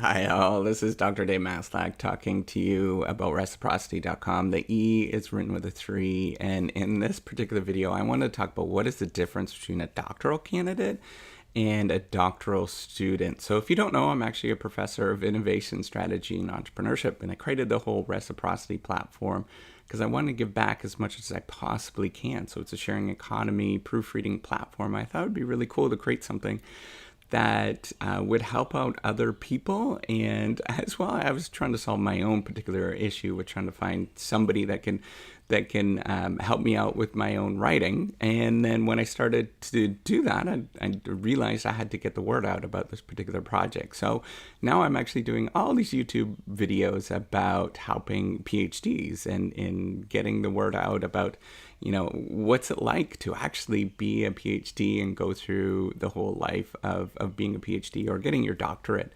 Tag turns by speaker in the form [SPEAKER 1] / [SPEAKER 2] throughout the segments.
[SPEAKER 1] Hi all, this is Dr. Dave Maslach talking to you about reciprocity.com. The E is written with a 3, and in this particular video I want to talk about what is the difference between a doctoral candidate and a doctoral student. So if you don't know, I'm actually a professor of innovation strategy and entrepreneurship, and I created the whole reciprocity platform because I want to give back as much as I possibly can. So it's a sharing economy, proofreading platform. I thought it would be really cool to create something that would help out other people, and as well I was trying to solve my own particular issue with trying to find somebody that can help me out with my own writing. And then when I started to do that, I realized I had to get the word out about this particular project. So now I'm actually doing all these YouTube videos about helping PhDs and in getting the word out about, you know, what's it like to actually be a PhD and go through the whole life of being a PhD or getting your doctorate.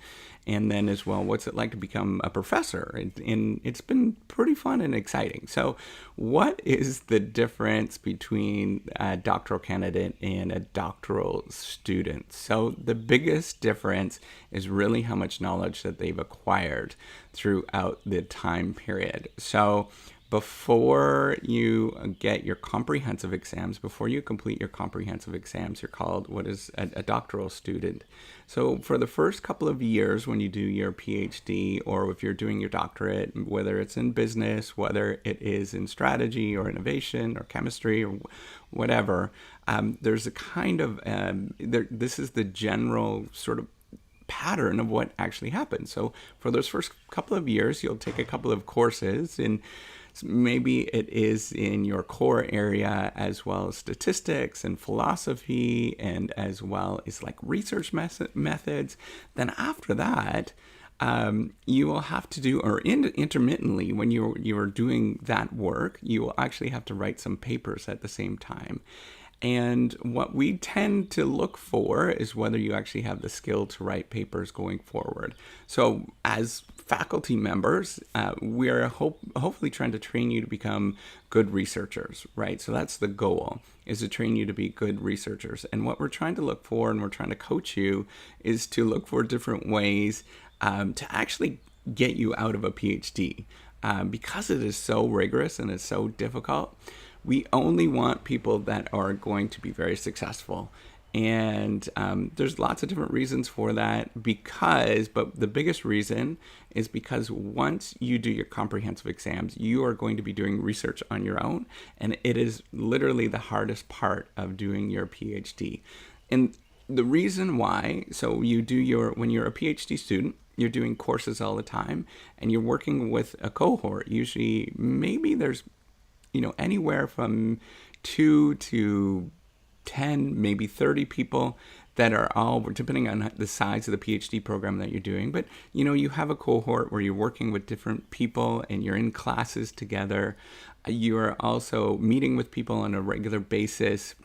[SPEAKER 1] And then as well, what's it like to become a professor? And it's been pretty fun and exciting. So what is the difference between a doctoral candidate and a doctoral student? So the biggest difference is really how much knowledge that they've acquired throughout the time period. So before you get your comprehensive exams, before you complete your comprehensive exams, you're called what is a doctoral student. So for the first couple of years when you do your PhD, or if you're doing your doctorate, whether it's in business, whether it is in strategy or innovation or chemistry or whatever, there's a kind of, this is the general sort of pattern of what actually happens. So for those first couple of years, you'll take a couple of courses, and maybe it is in your core area, as well as statistics and philosophy, and as well as like research methods. Then after that, you will have to do, or intermittently, when you are doing that work, you will actually have to write some papers at the same time. And what we tend to look for is whether you actually have the skill to write papers going forward. So as faculty members, we are hopefully trying to train you to become good researchers, right? So that's the goal, is to train you to be good researchers. And what we're trying to look for, and we're trying to coach you, is to look for different ways to actually get you out of a PhD. Because it is so rigorous and it's so difficult, we only want people that are going to be very successful. And there's lots of different reasons for that, but the biggest reason is because once you do your comprehensive exams, you are going to be doing research on your own. And it is literally the hardest part of doing your PhD. And the reason why, so when you're a PhD student, you're doing courses all the time, and you're working with a cohort. Usually, maybe there's, anywhere from 2 to 10, maybe 30 people that are all, depending on the size of the PhD program that you're doing. But, you have a cohort where you're working with different people and you're in classes together. You're also meeting with people on a regular basis.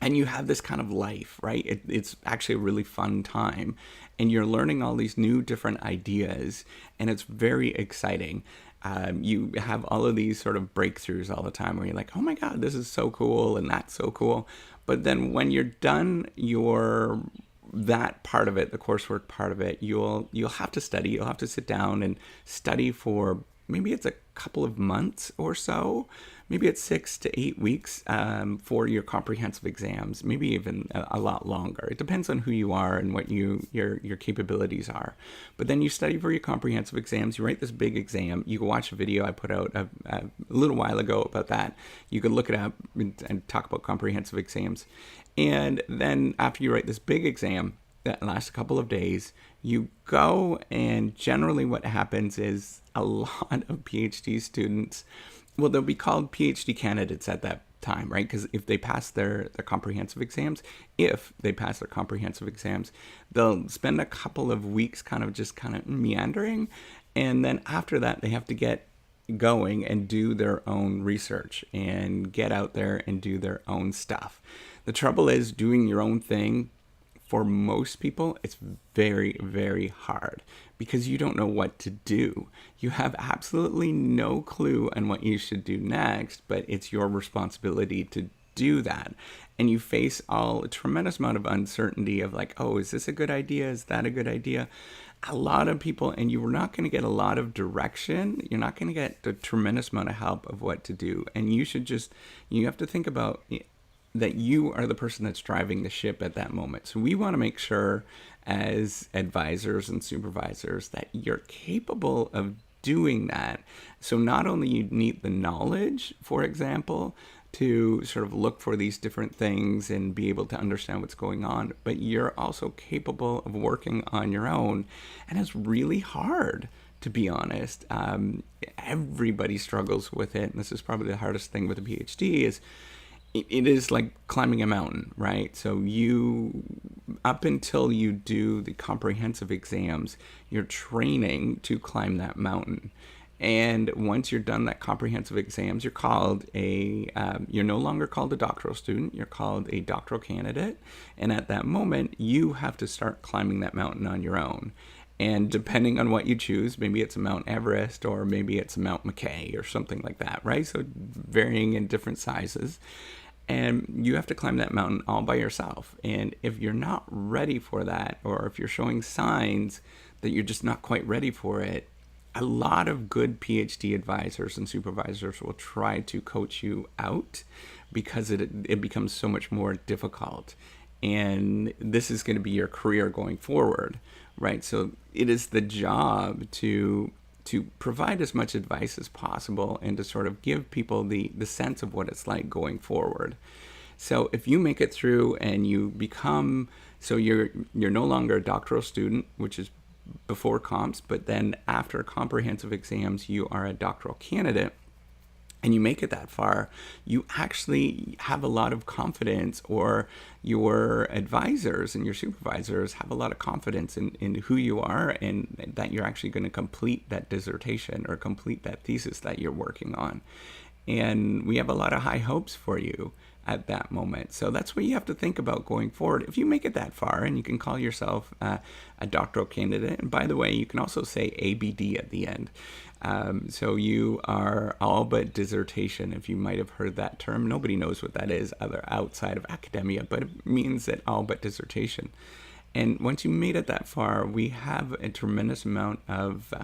[SPEAKER 1] And you have this kind of life, right? It's actually a really fun time. And you're learning all these new different ideas. And it's very exciting. You have all of these sort of breakthroughs all the time where you're like, oh my God, this is so cool and that's so cool. But then when you're done that part of it, the coursework part of it, you'll have to study. You'll have to sit down and study for maybe it's a couple of months or so. Maybe it's 6 to 8 weeks for your comprehensive exams, maybe even a lot longer. It depends on who you are and what your capabilities are. But then you study for your comprehensive exams. You write this big exam. You can watch a video I put out a little while ago about that. You can look it up and talk about comprehensive exams. And then after you write this big exam that lasts a couple of days, you go, and generally what happens is a lot of PhD students, well, they'll be called PhD candidates at that time, right? Because if they pass their comprehensive exams, they'll spend a couple of weeks kind of meandering. And then after that, they have to get going and do their own research and get out there and do their own stuff. The trouble is, doing your own thing, for most people, it's very, very hard because you don't know what to do. You have absolutely no clue on what you should do next, but it's your responsibility to do that. and you face a tremendous amount of uncertainty of like, oh, is this a good idea? Is that a good idea? A lot of people, and you're not going to get a lot of direction. You're not going to get a tremendous amount of help of what to do. And you have to think about that you are the person that's driving the ship at that moment. So we want to make sure as advisors and supervisors that you're capable of doing that. So not only you need the knowledge, for example, to sort of look for these different things and be able to understand what's going on, but you're also capable of working on your own. And it's really hard, to be honest. Everybody struggles with it. And this is probably the hardest thing with a PhD is it is like climbing a mountain, right? So up until you do the comprehensive exams, you're training to climb that mountain. And once you're done that comprehensive exams, you're no longer called a doctoral student, you're called a doctoral candidate. And at that moment, you have to start climbing that mountain on your own. And depending on what you choose, maybe it's a Mount Everest or maybe it's a Mount McKay or something like that, right? So varying in different sizes. And you have to climb that mountain all by yourself. And if you're not ready for that, or if you're showing signs that you're just not quite ready for it, a lot of good PhD advisors and supervisors will try to coach you out because it becomes so much more difficult. And this is going to be your career going forward, right? So it is the job to provide as much advice as possible and to sort of give people the sense of what it's like going forward. So if you make it through and you become, so you're no longer a doctoral student, which is before comps, but then after comprehensive exams, you are a doctoral candidate, and you make it that far, you actually have a lot of confidence, or your advisors and your supervisors have a lot of confidence in who you are and that you're actually going to complete that dissertation or complete that thesis that you're working on. And we have a lot of high hopes for you at that moment. So that's what you have to think about going forward. If you make it that far, and you can call yourself a doctoral candidate, and by the way, you can also say ABD at the end. So you are all but dissertation, if you might have heard that term. Nobody knows what that is outside of academia, but it means that all but dissertation. And once you made it that far, we have a tremendous amount of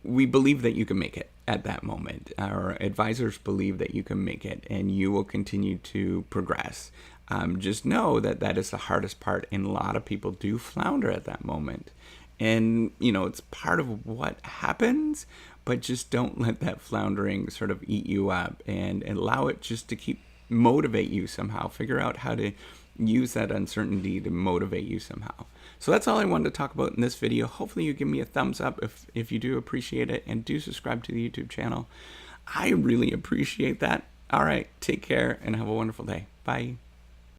[SPEAKER 1] we believe that you can make it at that moment. Our advisors believe that you can make it, and you will continue to progress. Just know that that is the hardest part, and a lot of people do flounder at that moment. And, it's part of what happens, but just don't let that floundering sort of eat you up, and allow it just to keep motivate you somehow. Figure out how to use that uncertainty to motivate you somehow. So that's all I wanted to talk about in this video. Hopefully you give me a thumbs up if you do appreciate it, and do subscribe to the YouTube channel. I really appreciate that. All right, take care and have a wonderful day. Bye.